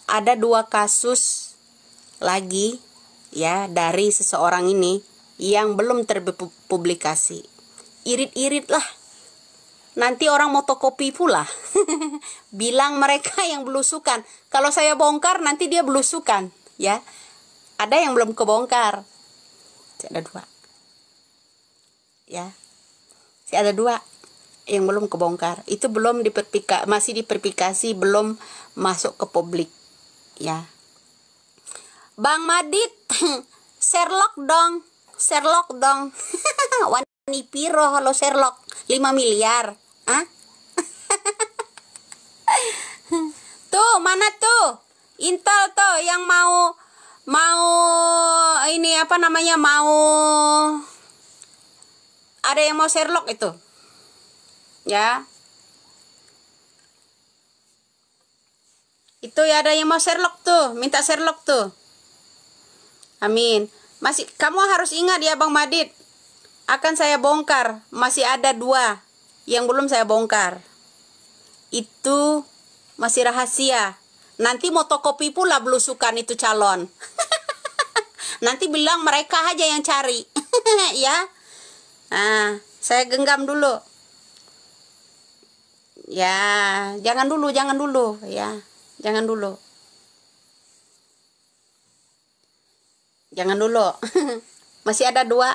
ada 2 kasus lagi ya dari seseorang ini yang belum terpublikasi. Irit-irit lah. Nanti orang motokopi pula. Bilang mereka yang belusukan. Kalau saya bongkar nanti dia belusukan, ya. Ada yang belum kebongkar. Ada 2. Ya. Ada 2 yang belum kebongkar. Itu belum masih diverifikasi, belum masuk ke publik, ya. Bang Madit, Sherlock dong. Wani piro halo Sherlock? 5 miliar. Hah? Tuh, mana tuh? Intel tuh yang mau ini apa namanya? Mau ada yang mau Sherlock itu. Ya. Itu ya ada yang mau Sherlock tuh, minta Sherlock tuh. Amin. Masih kamu harus ingat ya Bang Madit. Akan saya bongkar. Masih ada 2 yang belum saya bongkar. Itu masih rahasia. Nanti motokopi pula belusukan itu calon. Nanti bilang mereka aja yang cari. Ya. Nah, saya genggam dulu. Ya, jangan dulu ya. Jangan dulu. Masih ada 2.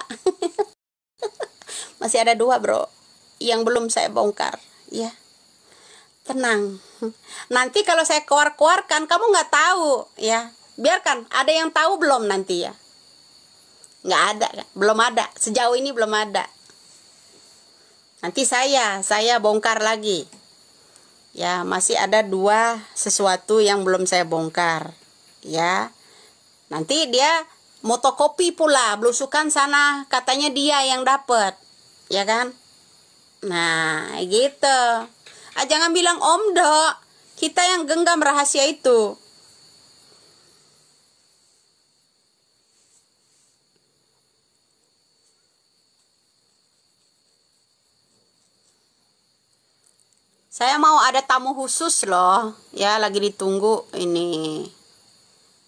Masih ada 2 bro yang belum saya bongkar, ya. Tenang. Nanti kalau saya keluarkan kamu nggak tahu, ya. Biarkan. Ada yang tahu belum nanti, ya. Nggak ada, belum ada. Sejauh ini belum ada. Nanti saya bongkar lagi. Ya, masih ada 2 sesuatu yang belum saya bongkar, ya. Nanti dia motokopi pula, belusukan sana, katanya dia yang dapat, ya kan? Nah, gitu. Jangan bilang Om Dok, kita yang genggam rahasia itu. Saya mau ada tamu khusus loh, ya lagi ditunggu ini.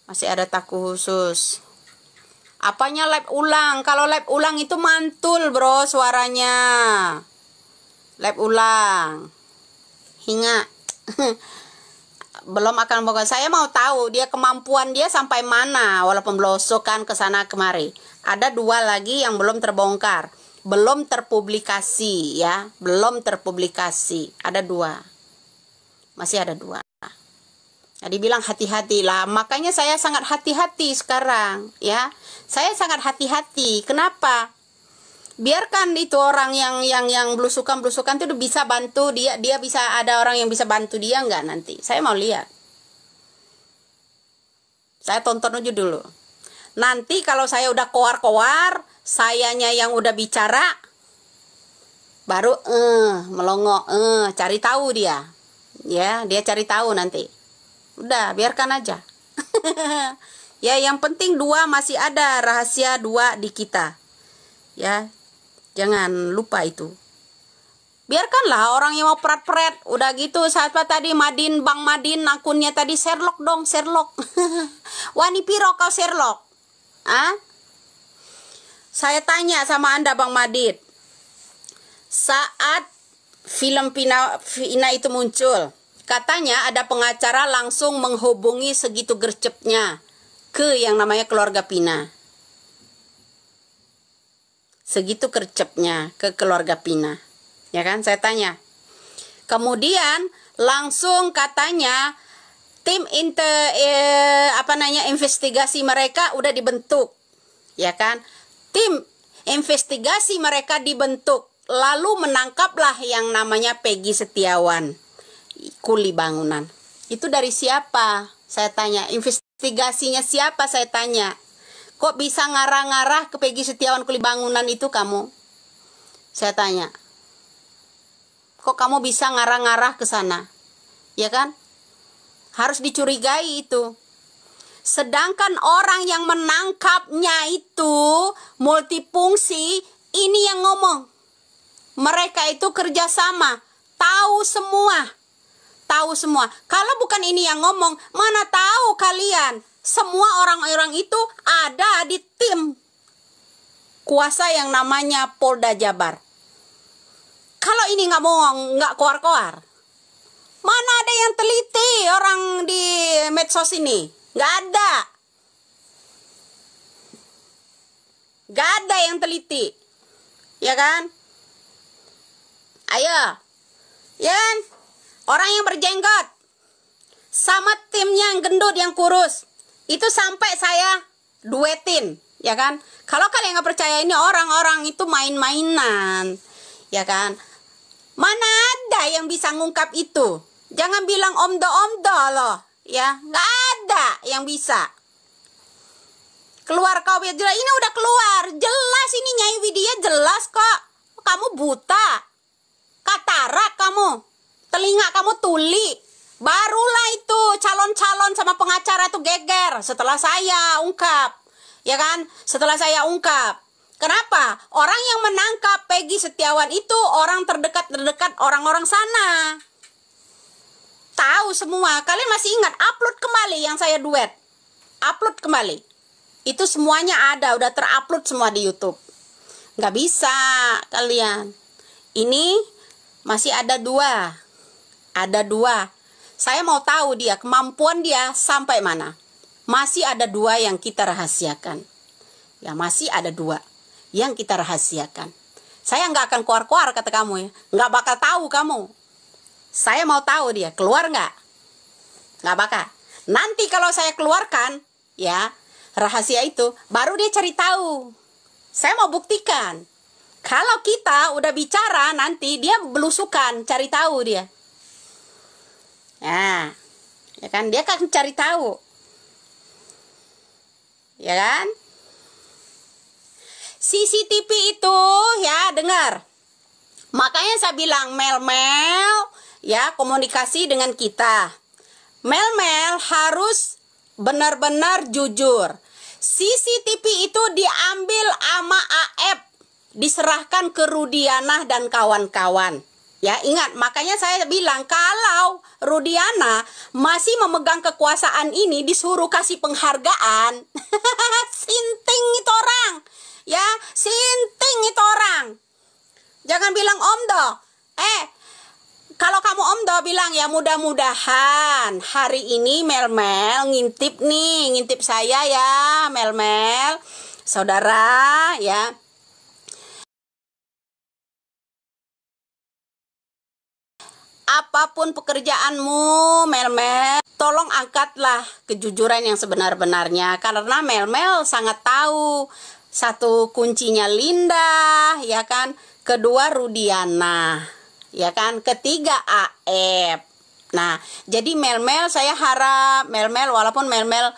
Masih ada tamu khusus. Apanya live ulang? Kalau live ulang itu mantul bro suaranya. Live ulang. Hingga belum akan bongkar. Saya mau tahu dia kemampuan dia sampai mana walaupun belusukan ke sana kemari. Ada 2 lagi yang belum terbongkar. Belum terpublikasi, ya. Belum terpublikasi. Ada 2. Masih ada 2. Nah, dibilang hati-hati lah, makanya saya sangat hati-hati sekarang, ya. Saya sangat hati-hati. Kenapa? Biarkan itu orang yang belusukan itu bisa bantu dia bisa ada orang yang bisa bantu dia nggak nanti. Saya mau lihat. Saya tonton aja dulu. Nanti kalau saya udah koar-koar, sayanya yang udah bicara, baru melongo, cari tahu dia. Ya, dia cari tahu nanti. Udah, biarkan aja. Ya, yang penting 2 masih ada rahasia 2 di kita. Ya, jangan lupa itu. Biarkanlah orang yang mau pret-pret. Udah gitu, siapa tadi Bang Madin akunnya tadi Sherlock dong, Sherlock. Wani piro kau Sherlock? Saya tanya sama Anda Bang Madid. Saat film Vina itu muncul, katanya ada pengacara langsung menghubungi segitu gercepnya ke yang namanya keluarga Pina. Segitu gercepnya ke keluarga Pina. Ya kan, saya tanya. Kemudian langsung katanya tim investigasi mereka udah dibentuk. Ya kan? Tim investigasi mereka dibentuk. Lalu menangkaplah yang namanya Peggy Setiawan, kuli bangunan. Itu dari siapa? Saya tanya. Investigasinya siapa? Saya tanya. Kok bisa ngarah-ngarah ke Peggy Setiawan kuli bangunan itu kamu? Saya tanya. Kok kamu bisa ngarah-ngarah ke sana? Ya kan? Harus dicurigai itu. Sedangkan orang yang menangkapnya itu multifungsi, ini yang ngomong. Mereka itu kerjasama, tahu semua. tahu semua. Kalau bukan ini yang ngomong, mana tahu kalian semua orang-orang itu ada di tim kuasa yang namanya Polda Jabar. Kalau ini nggak mau, nggak koar-koar, mana ada yang teliti orang di medsos ini? Nggak ada. Nggak ada yang teliti. Ya kan? Ayo. Ya kan? Orang yang berjenggot sama timnya yang gendut, yang kurus, itu sampai saya duetin. Ya kan? Kalau kalian nggak percaya ini orang-orang itu main-mainan. Ya kan? Mana ada yang bisa ngungkap itu? Jangan bilang omdo-omdo loh. Ya, nggak ada yang bisa. Keluar kau biar jelas. Ini udah keluar. Jelas ini Nyai Widya, jelas kok. Kamu buta. Katarak kamu. Telinga kamu tuli. Barulah itu calon-calon sama pengacara tuh geger setelah saya ungkap. Ya kan? Setelah saya ungkap. Kenapa? Orang yang menangkap Peggy Setiawan itu orang terdekat orang-orang sana. Tahu semua. Kalian masih ingat? Upload kembali yang saya duet. Upload kembali. Itu semuanya ada, udah terupload semua di YouTube. Nggak bisa kalian. Ini masih ada dua. Ada dua. Saya mau tahu dia, kemampuan dia sampai mana. Masih ada dua yang kita rahasiakan. Ya, masih ada dua yang kita rahasiakan. Saya nggak akan keluar-keluar kata kamu ya. Nggak bakal tahu kamu. Saya mau tahu dia, keluar nggak? Nggak bakal. Nanti kalau saya keluarkan, ya, rahasia itu, baru dia cari tahu. Saya mau buktikan. Kalau kita udah bicara, nanti dia belusukan, cari tahu dia. Nah, ya kan, dia kan cari tahu. Ya kan? CCTV itu, ya, dengar. Makanya saya bilang, Mel, ya, komunikasi dengan kita. Mel harus benar-benar jujur. CCTV itu diambil sama AF, diserahkan ke Rudiana dan kawan-kawan. Ya, ingat, makanya saya bilang kalau Rudiana masih memegang kekuasaan ini, disuruh kasih penghargaan. Sinting itu orang. Ya, sinting itu orang. Jangan bilang omdo. Kalau kamu omdo bilang ya mudah-mudahan hari ini Mel ngintip nih, ngintip saya ya Mel, saudara ya. Apapun pekerjaanmu Mel, tolong angkatlah kejujuran yang sebenar-benarnya. Karena Mel sangat tahu. Satu, kuncinya Linda, ya kan. Kedua, Rudiana, ya kan. Ketiga, AF. Nah, jadi Mel saya harap Mel walaupun Mel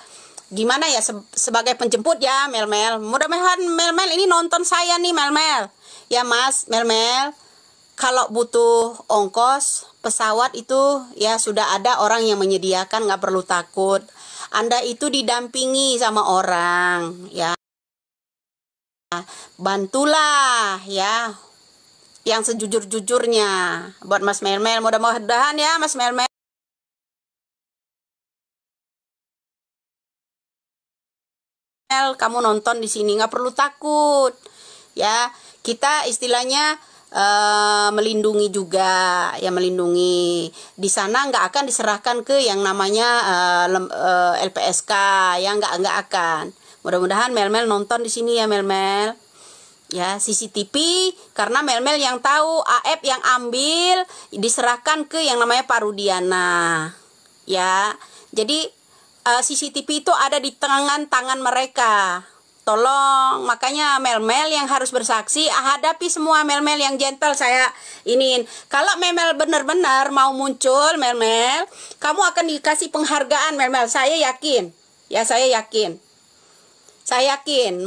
gimana ya, sebagai penjemput ya Mel, mudah-mudahan Mel ini nonton saya nih Mel. Ya Mas Mel, kalau butuh ongkos pesawat itu ya sudah ada orang yang menyediakan, nggak perlu takut. Anda itu didampingi sama orang ya. Bantulah ya yang sejujur-jujurnya buat Mas Mel. Mudah-mudahan ya Mas Mel, kamu nonton di sini, nggak perlu takut ya. Kita istilahnya melindungi juga ya, melindungi. Di sana nggak akan diserahkan ke yang namanya LPSK ya, nggak akan. Mudah-mudahan Mel nonton di sini ya Mel ya, CCTV, karena Mel yang tahu, AF yang ambil, diserahkan ke yang namanya Pak Rudiana ya. Jadi CCTV itu ada di tangan mereka. Tolong, makanya Mel yang harus bersaksi, hadapi semua Mel yang gentle. Saya iniin, kalau Mel benar-benar mau muncul Mel, kamu akan dikasih penghargaan Mel. Saya yakin ya, saya yakin.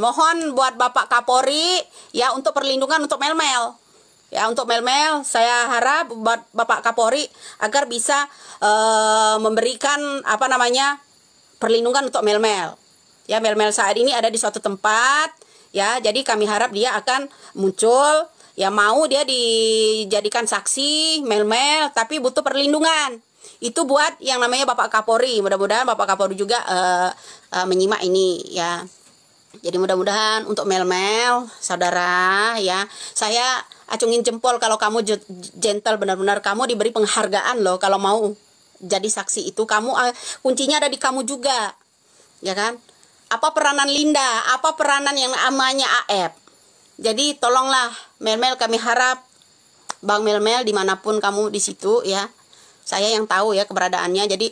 Mohon buat Bapak Kapolri ya untuk perlindungan untuk Mel. Ya, untuk Mel saya harap buat Bapak Kapolri agar bisa memberikan apa namanya perlindungan untuk Mel. Ya, Mel saat ini ada di suatu tempat ya, jadi kami harap dia akan muncul ya, mau dia dijadikan saksi Mel tapi butuh perlindungan. Itu buat yang namanya Bapak Kapolri. Mudah-mudahan Bapak Kapolri juga menyimak ini ya. Jadi mudah-mudahan untuk Mel-Mel, saudara ya, saya acungin jempol kalau kamu gentle, benar-benar kamu diberi penghargaan loh kalau mau jadi saksi itu. Kamu kuncinya ada di kamu juga, ya kan? Apa peranan Linda, apa peranan yang namanya AF. Jadi tolonglah Mel-Mel, kami harap Bang Mel-Mel dimanapun kamu di situ ya. Saya yang tahu ya keberadaannya. Jadi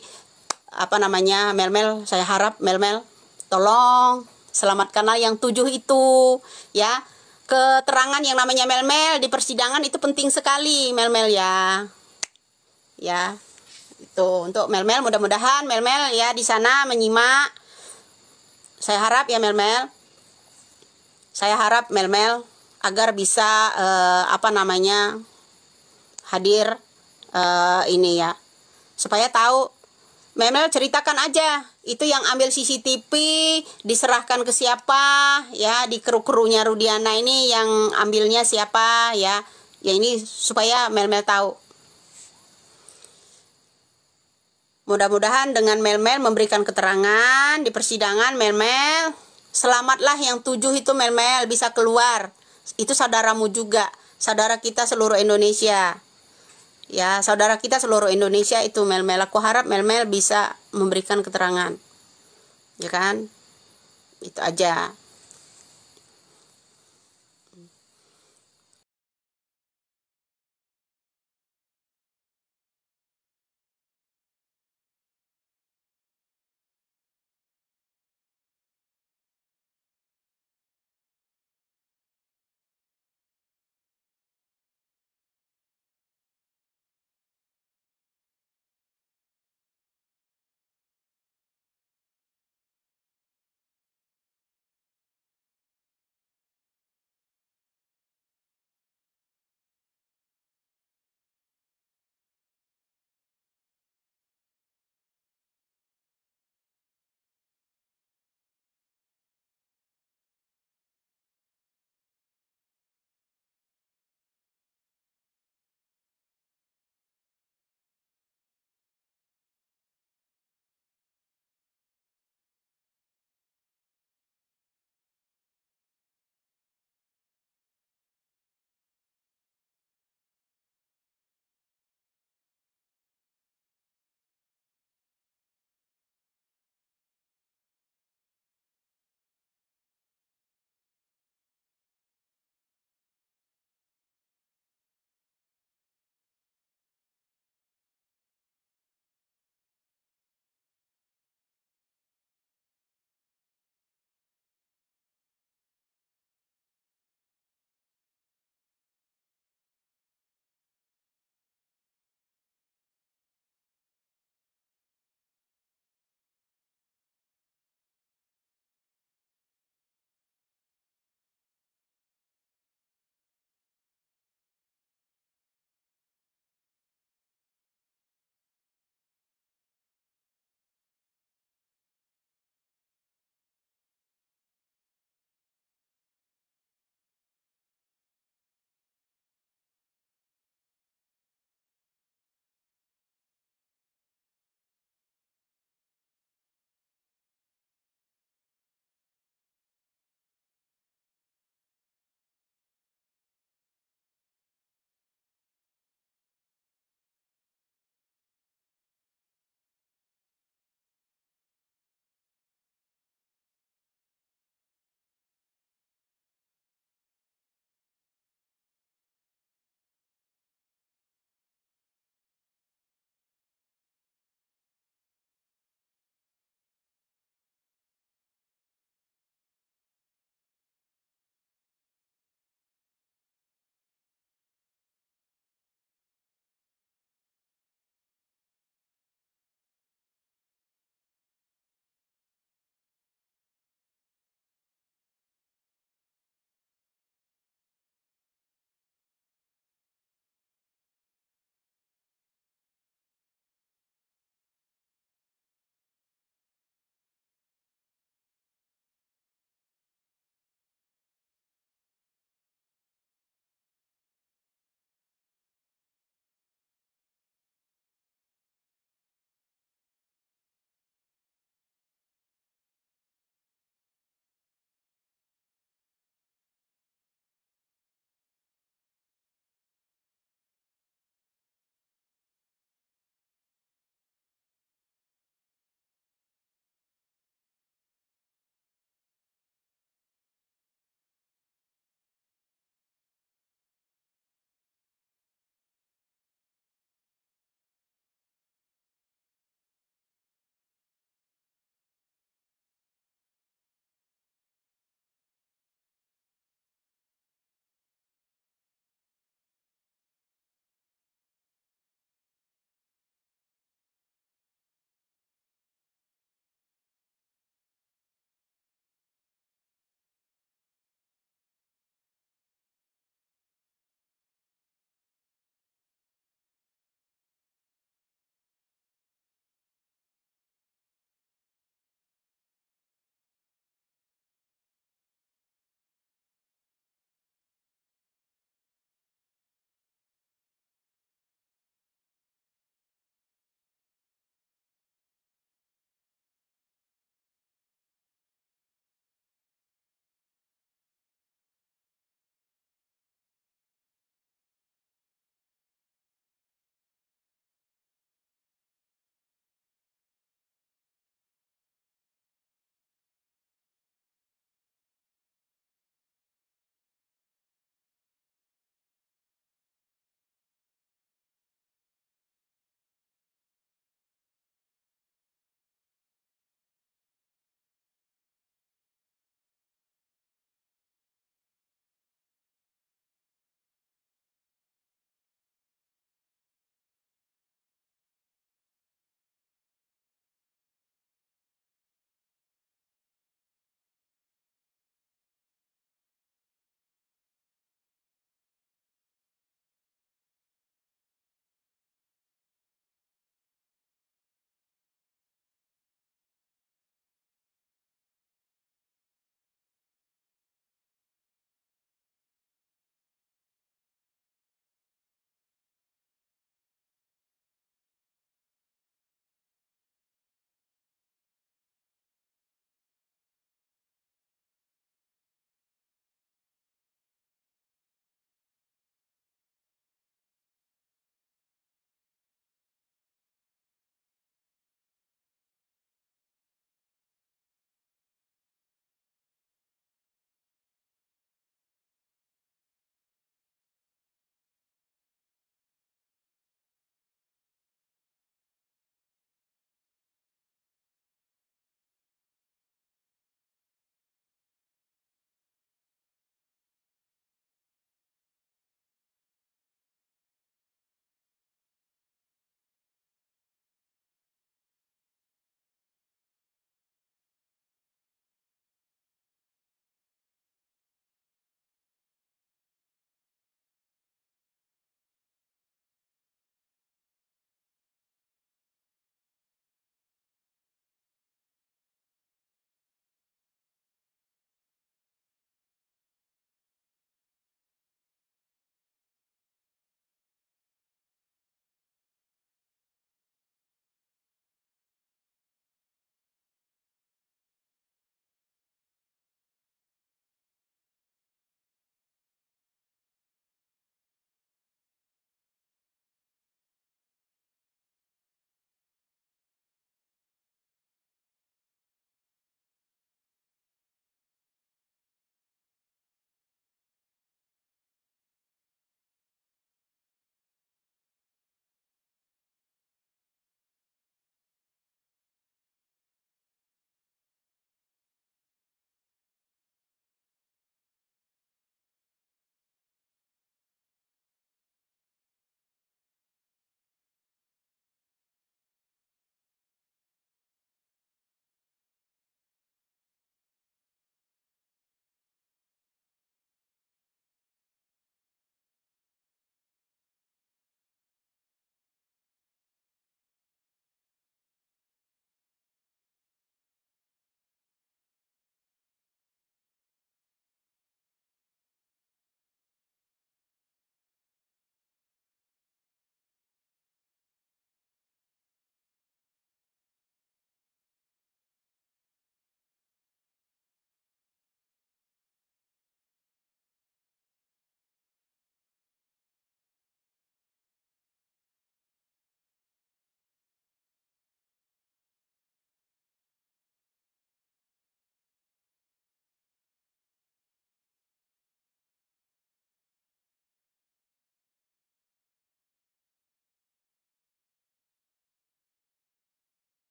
apa namanya Mel-Mel, saya harap Mel-Mel tolong selamatkanlah yang 7 itu ya. Keterangan yang namanya Mel-Mel di persidangan itu penting sekali Mel-Mel ya. Ya. Itu untuk Mel-Mel, mudah-mudahan Mel-Mel ya di sana menyimak. Saya harap ya Mel-Mel. Saya harap Mel-Mel agar bisa apa namanya hadir ini ya. Supaya tahu, Mel-Mel ceritakan aja itu yang ambil CCTV diserahkan ke siapa ya, di kru-krunya Rudiana ini yang ambilnya siapa ya. Ya ini supaya Mel-Mel tahu. Mudah-mudahan dengan Mel-Mel memberikan keterangan di persidangan, Mel-Mel selamatlah yang 7 itu Mel-Mel bisa keluar. Itu saudaramu juga, saudara kita seluruh Indonesia. Ya, saudara kita seluruh Indonesia itu Mel-Mel. Aku harap Mel-Mel bisa memberikan keterangan. Ya kan? Itu aja.